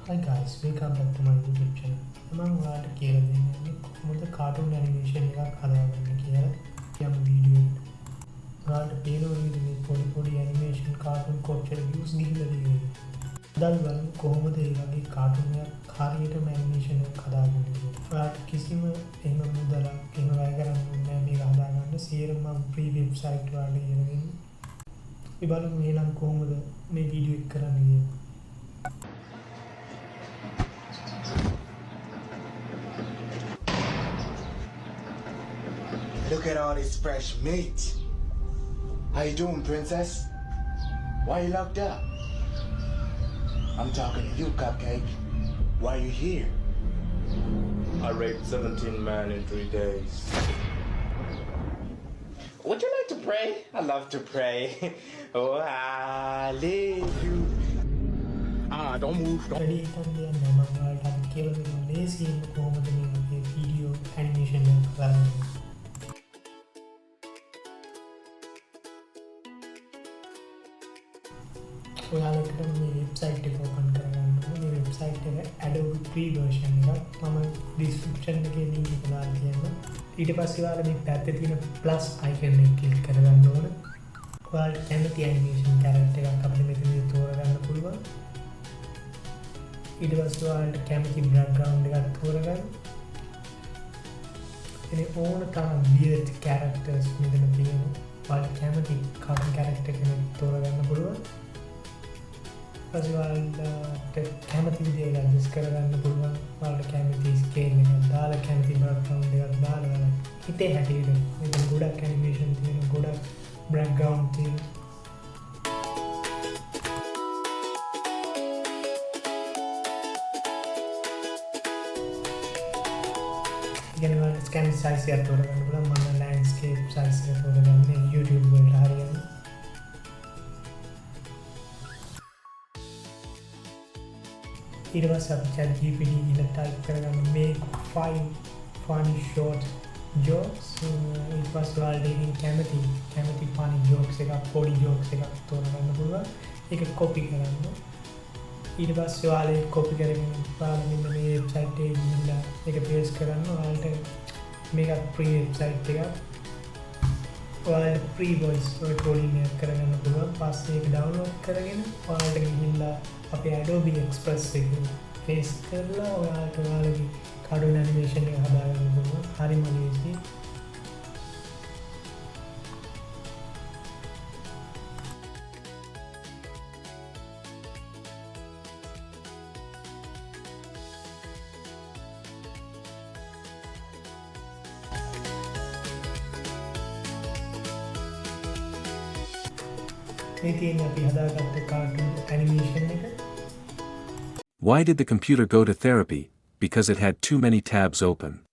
Hi guys, welcome back to my YouTube channel. මම ඔයාලට කියලා දෙන්නේ කොහොමද කාටුන් ඇනිමේෂන් එකක් හදාගන්නේ කියලා. යම් වීඩියෝ එකට. ඔයාලට පේනවා නේද මේ පොඩි ඇනිමේෂන් කාටුන් කොච්චර views ගිහිල්ලා තියෙන්නේ. දැන් බලමු කොහොමද ඒ වගේ කාටුන් එකක් හරියටම ඇනිමේෂන් එකක් හදාගන්නේ කියලා. ඔයාලට කිසිම එහෙම මුදලක් එහෙම වැය කරන්න ඕනේ නැහැ මේක හදාගන්න. සියරම මම free website වල ඉගෙන ඒ බලමු එහෙනම් කොහොමද මේ වීඩියෝ එක කරන්නේ කියලා. Look at all this fresh meat. How you doing, princess? Why you locked up? I'm talking to you, Cupcake. Why you here? I raped 17 men in 3 days. Would you like to pray? I love to pray. Oh, I live you. Don't move. Don't. වැඩි හිතන්න දෙයක් නෑ. මම ඔයාලට අද කියලා දෙනවා ලේසියෙන් කොහොමද මේ වීඩියෝ ඇනිමේෂන් එක කරන්නේ. ඔයාලට මේ වෙබ්සයිට් එක ඕපන් කරගන්න ඕනේ. මේ වෙබ්සයිට් එක Adobe free version එකක්. මම description එකේ link එක දාලා තියෙනවා. ඊට පස්සේ ඔයාලා මේ පැත්තේ තියෙන plus icon එක ක්ලික් කරගන්න ඕනේ. ඔයාලට කැමති animation character එකක් අපිට මෙතනදී තෝරගන්න පුළුවන්. ඊට පස්සේ ඔයාලට කැමති background එකක් තෝරගන්න. ඉතින් ඕන තරම් weird characters මෙතන තියෙනවා. ඔයාලට කැමති cartoon character කෙනෙක් තෝරගන්න පුළුවන්. ඔයාලට කැමති විදිහට ඇඩ්ජස්ට් කරගන්න පුළුවන්. ඔයාලට කැමති ස්කේල් එකක් දාලා කැමති බෑග්ග්‍රවුන්ඩ් එකක් දාලා හිතේ හැටියට මෙතන ගොඩක් ඇනිමේෂන් තියෙනවා, ගොඩක් බෑග්ග්‍රවුන්ඩ් තියෙනවා. ඉගෙන ගන්න ස්කෑන් සයිස් එක තෝරගන්න පුළුවන්. මම ලෑන්ඩ්ස්කේප් සයිස් එක තෝරගන්නේ YouTube වලට හරියන්නේ. ඊට පස්සේ අපි ChatGPT ඉල ටයිප් කරගන්න make 5 funny short jokes. ඊට පස්සේ ඔයාලට කැමති funny jokes එකක්, පොඩි jokes එකක් තෝරගන්න පුළුවන්. ඒක copy කරන්න. ඊට පස්සේ ඔයාලා copy කරගෙන ඔයාලා මෙන්න මේ website එකේ ගිහිල්ලා ඒක paste කරන්න. ඔයාලට මේක free website එකක්. ඔයාලට free voice recording එකක් කරගන්න පුළුවන්. පස්සේ ඒක download කරගෙන ඔයාලට ගිහිල්ලා අපේ Adobe Express එකේ paste කරලා ඔයාලට ඔයාලගේ cartoon animation එක හදාගන්න පුළුවන්. හරිම ලේසියි. මේ තියෙන අපි හදාගත්ත cartoon animation එක. Why did the computer go to therapy? Because it had too many tabs open.